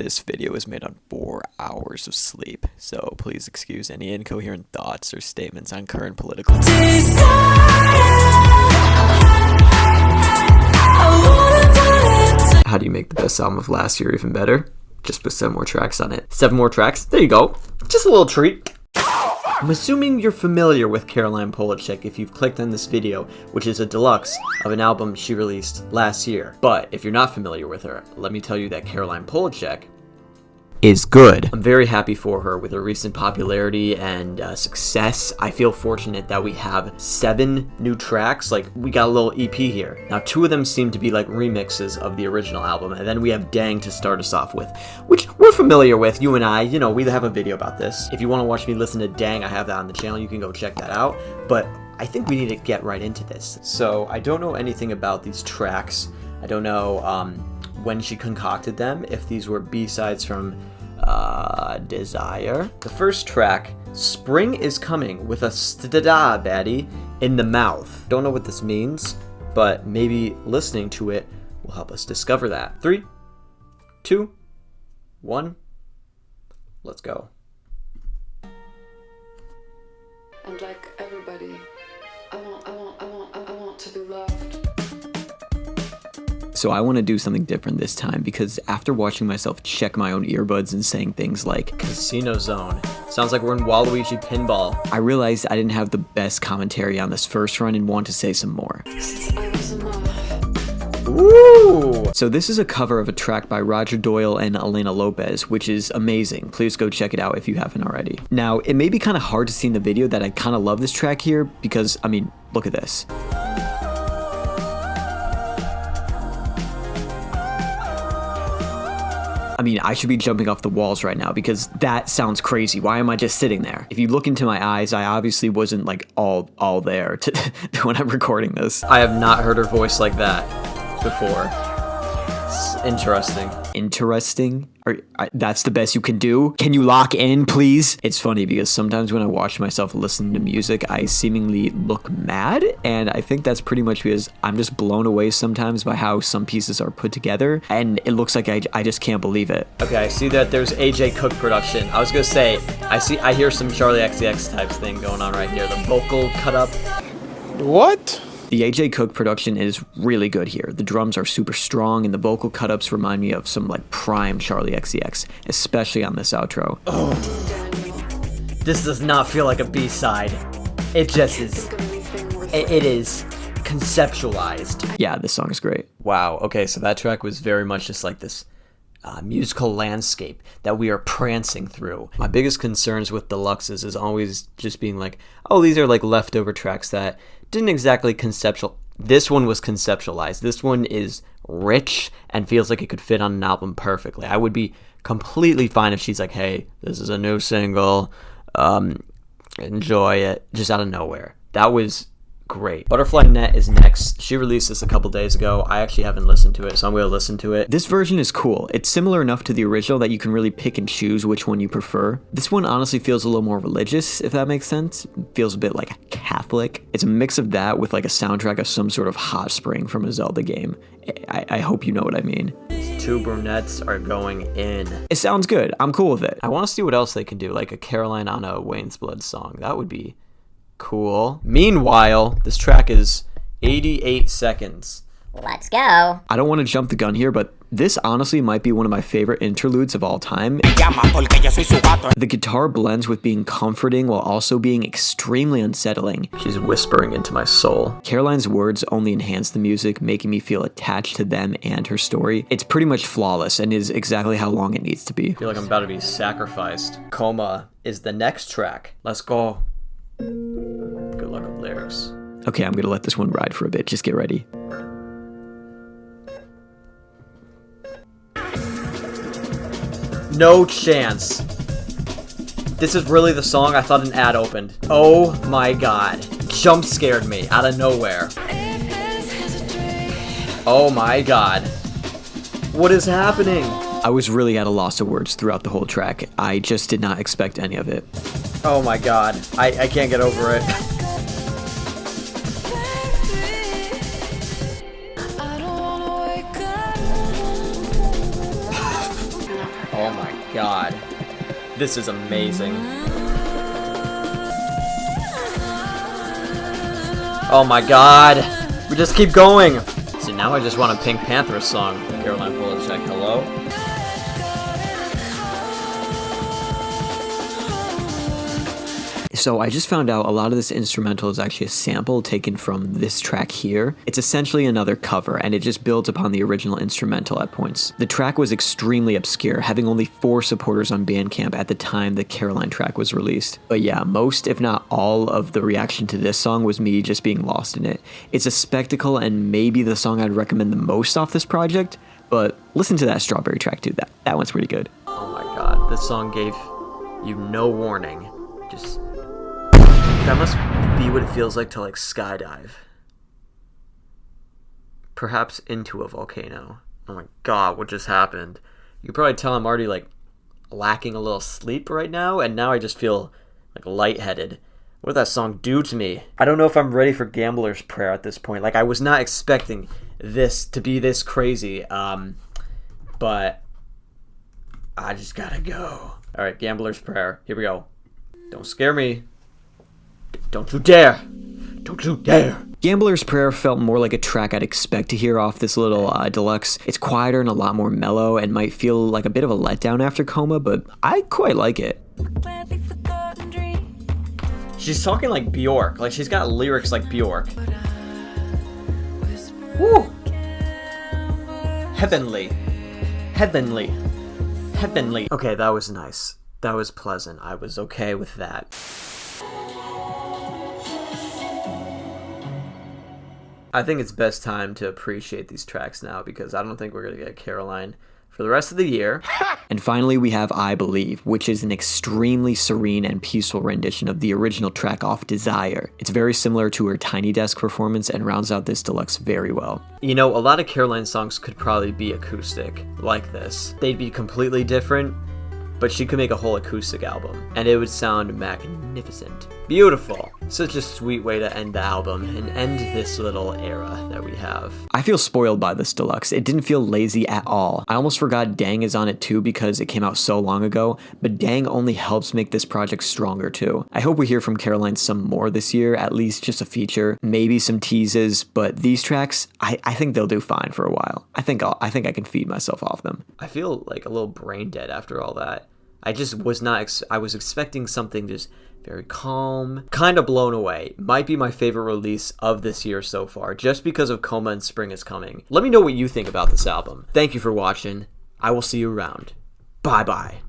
This video is made on 4 hours of sleep, so please excuse any incoherent thoughts or statements on current political How do you make the best album of last year even better? Just put 7 more tracks on it. 7 more tracks? There you go. Just a little treat. I'm assuming you're familiar with Caroline Polachek if you've clicked on this video, which is a deluxe of an album she released last year. But if you're not familiar with her, let me tell you that Caroline Polachek is good. I'm very happy for her with her recent popularity and success. I feel fortunate that we have 7 new tracks. Like, we got a little EP here. Now, 2 of them seem to be like remixes of the original album, and then we have Dang to start us off with, which we're familiar with, you and I. You know, we have a video about this. If you want to watch me listen to Dang, I have that on the channel. You can go check that out. But I think we need to get right into this. So, I don't know anything about these tracks. I don't know when she concocted them, if these were B-sides from Desire. The first track, Spring is Coming, with a sta-da baddie in the mouth. Don't know what this means, but maybe listening to it will help us discover that. 3, 2, 1, let's go. And like everybody, I want to be loved. So I want to do something different this time, because after watching myself check my own earbuds and saying things like Casino Zone, sounds like we're in Waluigi Pinball, I realized I didn't have the best commentary on this first run and want to say some more. Ooh! So this is a cover of a track by Roger Doyle and Elena Lopez, which is amazing. Please go check it out if you haven't already. Now, it may be kind of hard to see in the video that I kind of love this track here, because, I mean, look at this. I mean, I should be jumping off the walls right now because that sounds crazy. Why am I just sitting there? If you look into my eyes, I obviously wasn't like all there when I'm recording this. I have not heard her voice like that before. It's interesting. Interesting? That's the best you can do? Can you lock in, please? It's funny because sometimes when I watch myself listening to music, I seemingly look mad, and I think that's pretty much because I'm just blown away sometimes by how some pieces are put together, and it looks like I just can't believe it. Okay, I see that there's AJ Cook production. I was gonna say, I hear some Charlie XCX types thing going on right here. The vocal cut up. What? The AJ Cook production is really good here. The drums are super strong, and the vocal cut-ups remind me of some like prime Charlie XCX, especially on this outro. Oh. This does not feel like a B-side. It just is. It is conceptualized. Yeah, this song is great. Wow, okay, so that track was very much just like this musical landscape that we are prancing through. My biggest concerns with deluxes is always just being like, oh, these are like leftover tracks that didn't exactly This one was conceptualized. This one is rich and feels like it could fit on an album perfectly. I would be completely fine if she's like, hey, this is a new single, enjoy it, just out of nowhere. That was great. Butterfly Net is next. She released this a couple days ago. I actually haven't listened to it, so I'm going to listen to it. This version is cool. It's similar enough to the original that you can really pick and choose which one you prefer. This one honestly feels a little more religious, if that makes sense. It feels a bit like Catholic. It's a mix of that with like a soundtrack of some sort of hot spring from a Zelda game. I hope you know what I mean. These 2 brunettes are going in. It sounds good. I'm cool with it. I want to see what else they can do, like a Caroline on a Weyes Blood song. That would be cool. Meanwhile, this track is 88 seconds. Let's go. I don't want to jump the gun here, but this honestly might be one of my favorite interludes of all time. The guitar blends with being comforting while also being extremely unsettling. She's whispering into my soul. Caroline's words only enhance the music, making me feel attached to them and her story. It's pretty much flawless and is exactly how long it needs to be. I feel like I'm about to be sacrificed. Coma is the next track. Let's go. Good luck with lyrics. Okay, I'm gonna let this one ride for a bit. Just get ready. No chance. This is really the song? I thought an ad opened. Oh my god. Jump scared me out of nowhere. Oh my god. What is happening? I was really at a loss of words throughout the whole track. I just did not expect any of it. Oh my god. I can't get over it. god. This is amazing. Oh my god. We just keep going. See, now I just want a Pink Panther song. Caroline Polachek, hello? So I just found out a lot of this instrumental is actually a sample taken from this track here. It's essentially another cover, and it just builds upon the original instrumental at points. The track was extremely obscure, having only 4 supporters on Bandcamp at the time the Caroline track was released. But yeah, most, if not all, of the reaction to this song was me just being lost in it. It's a spectacle and maybe the song I'd recommend the most off this project, but listen to that Strawberry track too. That one's pretty good. Oh my god, this song gave you no warning. Just... that must be what it feels like to, like, skydive. Perhaps into a volcano. Oh my god, what just happened? You can probably tell I'm already, like, lacking a little sleep right now, and now I just feel, like, lightheaded. What did that song do to me? I don't know if I'm ready for Gambler's Prayer at this point. Like, I was not expecting this to be this crazy, but I just gotta go. Alright, Gambler's Prayer. Here we go. Don't scare me. Don't you dare! Don't you dare! Gambler's Prayer felt more like a track I'd expect to hear off this little deluxe. It's quieter and a lot more mellow and might feel like a bit of a letdown after Coma, but I quite like it. She's talking like Bjork, like she's got lyrics like Bjork. Woo! Heavenly. Heavenly. Heavenly. Okay, that was nice. That was pleasant. I was okay with that. I think it's best time to appreciate these tracks now because I don't think we're going to get Caroline for the rest of the year. And finally, we have I Believe, which is an extremely serene and peaceful rendition of the original track off Desire. It's very similar to her Tiny Desk performance and rounds out this deluxe very well. You know, a lot of Caroline songs could probably be acoustic, like this. They'd be completely different, but she could make a whole acoustic album, and it would sound magnificent. Beautiful. Such a sweet way to end the album and end this little era that we have. I feel spoiled by this deluxe. It didn't feel lazy at all. I almost forgot Dang is on it too because it came out so long ago, but Dang only helps make this project stronger too. I hope we hear from Caroline some more this year, at least just a feature, maybe some teases, but these tracks, I think they'll do fine for a while. I think I can feed myself off them. I feel like a little brain dead after all that. I just was not, I was expecting something just very calm, kind of blown away. Might be my favorite release of this year so far, just because of Coma and Spring is Coming. Let me know what you think about this album. Thank you for watching. I will see you around. Bye-bye.